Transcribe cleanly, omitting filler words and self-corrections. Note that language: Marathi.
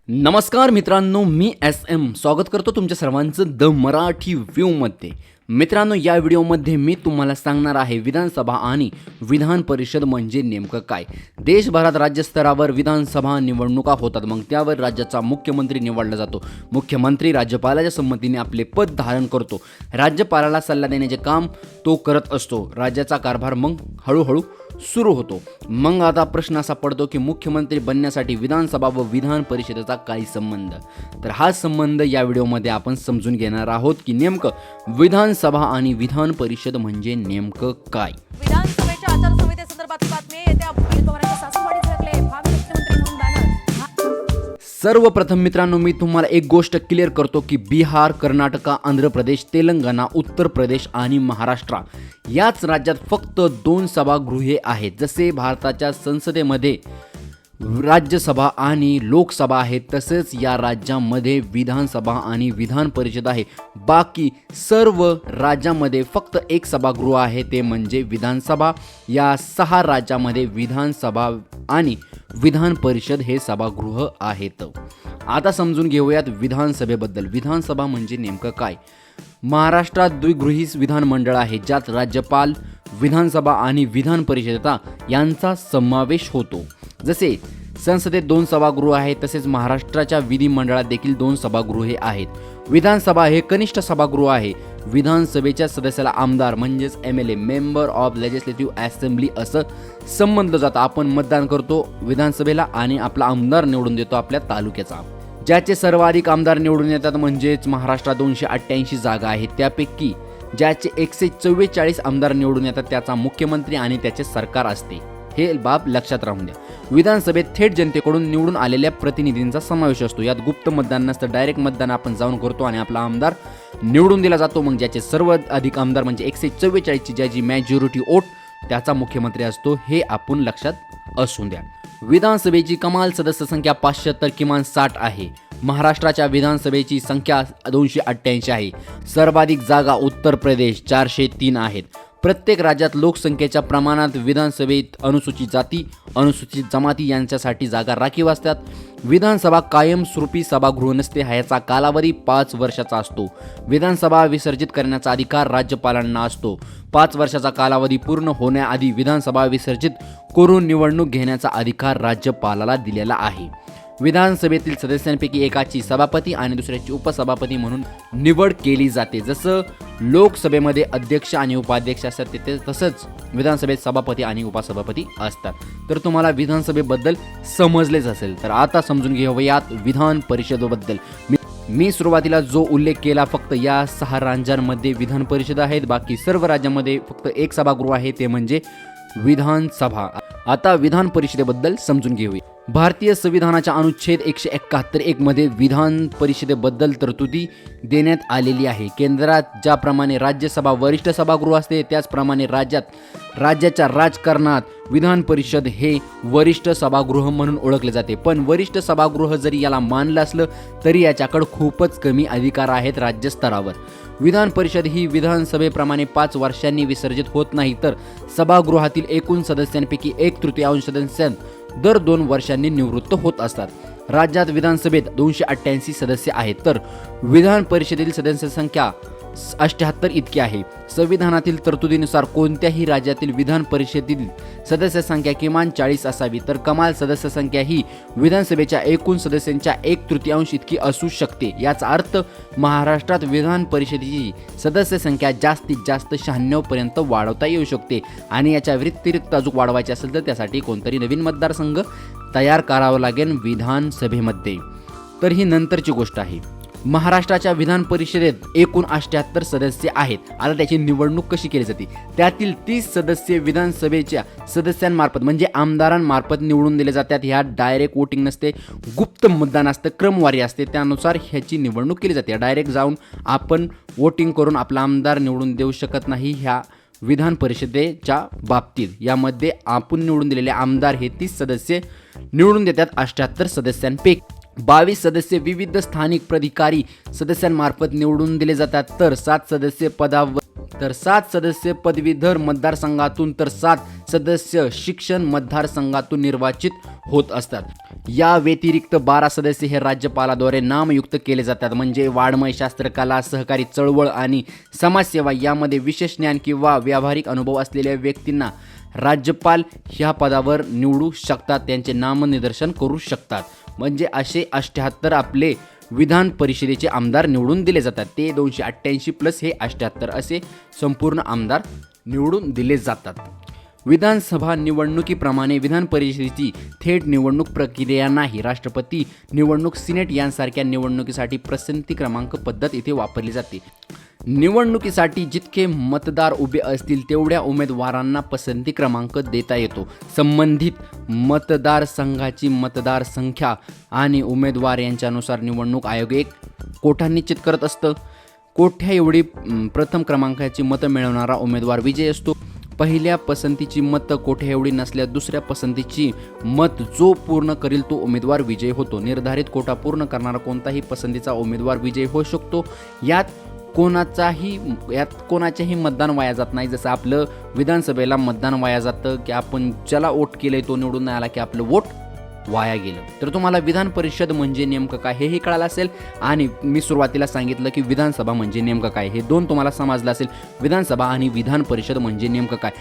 नमस्कार मित्रांनो, मी SM स्वागत करतो तुमच्या सर्वांचं द मराठी व्ह्यूमध्ये. मित्रांनो, या व्हिडिओमध्ये मी तुम्हाला सांगणार आहे विधानसभा आणि विधान परिषद म्हणजे नेमकं काय. देशभरात राज्यस्तरावर विधानसभा निवडणुका होतात, मग त्यावर राज्याचा मुख्यमंत्री निवडला जातो. मुख्यमंत्री राज्यपालाच्या संमतीने आपले पद धारण करतो. राज्यपालाला सल्ला देण्याचे काम तो करत असतो. राज्याचा कारभार मग हळूहळू सुरू होतो. मग आता प्रश्न असा पडतो की मुख्यमंत्री बनण्यासाठी विधानसभा व विधान परिषदेचा काय संबंध. तर हा संबंध या व्हिडिओमध्ये आपण समजून घेणार आहोत की नेमकं विधानसभा आणि विधान परिषद म्हणजे नेमकं काय. विधानसभेच्या आचारसंहितेसंदर्भातली बातमी येत्या अजित पवारांच्या सासूवाडी झळकले भावी मुख्यमंत्री म्हणून बॅनर. सर्वप्रथम मित्रांनो, मी तुम्हाला एक गोष्ट क्लिअर करतो की बिहार, कर्नाटक, आंध्र प्रदेश, तेलंगणा, उत्तर प्रदेश आणि महाराष्ट्र याच राज्यात फक्त 2 सभागृहे आहेत. जसे भारताच्या संसदेमध्ये राज्यसभा आणि लोकसभा आहे, तसेच या राज्यामध्ये विधानसभा आणि विधान परिषद आहे. बाकी सर्व राज्यामध्ये फक्त एक सभागृह आहे, ते म्हणजे विधानसभा. या 6 राज्यामध्ये विधानसभा आणि विधान परिषद हे सभागृह आहेत. आता समजून घेऊयात विधानसभेबद्दल. विधानसभा म्हणजे नेमकं काय. महाराष्ट्रात द्विगृही विधानमंडळ आहे, ज्यात राज्यपाल, विधानसभा आणि विधान परिषद यांचा समावेश होतो. जसे संसदेत 2 सभागृह आहेत, तसेच महाराष्ट्राच्या विधिमंडळात देखील 2 सभागृहे आहेत. विधानसभा हे कनिष्ठ सभागृह आहे. विधानसभेच्या सदस्याला आमदार म्हणजेच MLA member of legislative assembly असं संबोधलं जातं. आपण मतदान करतो विधानसभेला आणि आपला आमदार निवडून देतो आपल्या तालुक्याचा. ज्याचे सर्वाधिक आमदार निवडून येतात, म्हणजेच महाराष्ट्रात 288 जागा आहेत, त्यापैकी ज्याचे 144 आमदार निवडून येतात त्याचा मुख्यमंत्री आणि त्याचे सरकार असते. हे बाब लक्षात राहून द्या. विधानसभेत थेट जनतेकडून निवडून आलेल्या प्रतिनिधींचा समावेश असतो. यात गुप्त मतदान नसतं, डायरेक्ट मतदान आपण जाऊन करतो आणि आपला आमदार निवडून दिला जातो. मग ज्याचे सर्व अधिक आमदार म्हणजे 144 ची ज्याची मॅजॉरिटी वोट त्याचा मुख्यमंत्री असतो. हे आपण लक्षात असून द्या. विधानसभेची कमाल सदस्य संख्या 500 तर किमान 60 आहे. महाराष्ट्राच्या विधानसभेची संख्या 288 आहे. सर्वाधिक जागा उत्तर प्रदेश 403 आहेत. प्रत्येक राज्यात लोकसंख्येच्या प्रमाणात विधानसभेत अनुसूचित जाती, अनुसूचित जमाती यांच्यासाठी जागा राखीव असतात. विधानसभा कायमस्वरूपी सभागृह नसते. ह्याचा कालावधी 5 वर्षाचा असतो. विधानसभा विसर्जित करण्याचा अधिकार राज्यपालांना असतो. 5 वर्षाचा कालावधी पूर्ण होण्याआधी विधानसभा विसर्जित करून निवडणूक घेण्याचा अधिकार राज्यपालाला दिलेला आहे. विधानसभेतील सदस्यांपैकी एकाची सभापती आणि दुसऱ्याची उपसभापती म्हणून निवड केली जाते. जसं लोकसभेमध्ये अध्यक्ष आणि उपाध्यक्ष असतात, तिथे तसंच विधानसभेत सभापती आणि उपसभापती असतात. तर तुम्हाला विधानसभेबद्दल समजलेच असेल. तर आता समजून घेऊयात विधान परिषदेबद्दल. मी सुरुवातीला जो उल्लेख केला, फक्त या 6 राज्यांमध्ये विधान परिषद आहेत. बाकी सर्व राज्यांमध्ये फक्त एक सभागृह आहे, ते म्हणजे विधानसभा. आता विधान परिषदेबद्दल समजून घेऊया. भारतीय संविधानाच्या अनुच्छेद 171 मध्ये विधान परिषदेबद्दल तरतुदी देण्यात आलेली आहे. केंद्रात ज्याप्रमाणे राज्यसभा वरिष्ठ सभागृह असते, त्याचप्रमाणे राज्याच्या राजकारणात विधान परिषद हे वरिष्ठ सभागृह म्हणून ओळखले जाते. पण वरिष्ठ सभागृह जरी याला मानलं असलं तरी याच्याकडे खूपच कमी अधिकार आहेत राज्यस्तरावर. विधान परिषद ही विधानसभेप्रमाणे 5 वर्षांनी विसर्जित होत नाही, तर सभागृहातील एकूण सदस्यांपैकी 1/3 सदस्य दर 2 वर्षांनी निवृत्त होत असतात. राज्यात विधानसभेत 288 सदस्य आहेत, तर विधान परिषदेतील सदस्य संख्या 78 इतकी आहे. संविधानातील तरतुदीनुसार कोणत्याही राज्यातील विधान परिषदेतील सदस्य संख्या किमान 40 असावी, तर कमाल सदस्य संख्या ही विधानसभेच्या एकूण सदस्यांच्या 1/3 इतकी असू शकते. याचा अर्थ महाराष्ट्रात विधान परिषदेची सदस्य संख्या जास्तीत जास्त 96 पर्यंत वाढवता येऊ शकते. आणि याच्या व्यतिरिक्त अजून वाढवायचे असेल तर त्यासाठी कोणतरी नवीन मतदारसंघ तयार करावा लागेल विधानसभेमध्ये. तर ही नंतरची गोष्ट आहे. महाराष्ट्राच्या विधान परिषदेत एकूण 78 सदस्य आहेत. आता त्याची निवडणूक कशी केली जाते. त्यातील 30 सदस्य विधानसभेच्या सदस्यांमार्फत म्हणजे आमदारांमार्फत निवडून दिले जातात. ह्या डायरेक्ट वोटिंग नसते, गुप्त मतदान असतं, क्रमवारी असते. त्यानुसार ह्याची निवडणूक केली जाते. डायरेक्ट जाऊन आपण वोटिंग करून आपला आमदार निवडून देऊ शकत नाही ह्या विधान परिषदेच्या बाबतीत. यामध्ये आपण निवडून दिलेले आमदार हे 30 सदस्य निवडून देतात. 78 सदस्यांपैकी 22 सदस्य विविध स्थानिक प्राधिकारी सदस्यांमार्फत निवडून दिले जातात, तर 7 सदस्य पदवीधर मतदारसंघातून तर 7 सदस्य शिक्षण मतदारसंघातून निर्वाचित होत असतात. या व्यतिरिक्त 12 सदस्य हे राज्यपालाद्वारे नामयुक्त केले जातात. म्हणजे वाङ्मय, शास्त्रकला, सहकारी चळवळ आणि समाजसेवा यामध्ये विशेष ज्ञान किंवा व्यावहारिक अनुभव असलेल्या व्यक्तींना राज्यपाल ह्या पदावर निवडू शकतात, त्यांचे नामनिर्देशन करू शकतात. म्हणजे असे 78 आपले विधान परिषदेचे आमदार निवडून दिले जातात. ते 288 प्लस हे 78 असे संपूर्ण आमदार निवडून दिले जातात. विधानसभा निवडणुकीप्रमाणे विधान परिषदेची थेट निवडणूक प्रक्रिया नाही. राष्ट्रपती निवडणूक, सिनेट यांसारख्या निवडणुकीसाठी पसंती क्रमांक पद्धत इथे वापरली जाते. निवडणुकीसाठी जितके मतदार उभे असतील तेवढ्या उमेदवारांना पसंती क्रमांक देता येतो. संबंधित मतदारसंघाची मतदार संख्या आणि उमेदवार यांच्यानुसार निवडणूक आयोग एक कोटा निश्चित करत असतं. कोठ्या एवढी प्रथम क्रमांकाची मतं मिळवणारा उमेदवार विजयी असतो. पहिल्या पसंतीची मतं कोठ्या एवढी नसल्यास दुसऱ्या पसंतीची मत जो पूर्ण करील तो उमेदवार विजयी होतो. निर्धारित कोटा पूर्ण करणारा कोणताही पसंतीचा उमेदवार विजयी होऊ शकतो. यात कोणाच्याही मतदान वाया जात नाही. जसं आपलं विधानसभेला मतदान वाया जातं की आपण ज्याला वोट केलंय तो निवडून नाही आला की आपलं वोट वाया गेलं. तर तुम्हाला विधान परिषद म्हणजे नेमकं काय हेही कळालं असेल. आणि मी सुरुवातीला सांगितलं की विधानसभा म्हणजे नेमकं काय, हे दोन तुम्हाला समजलं असेल. विधानसभा आणि विधान परिषद म्हणजे नेमकं काय.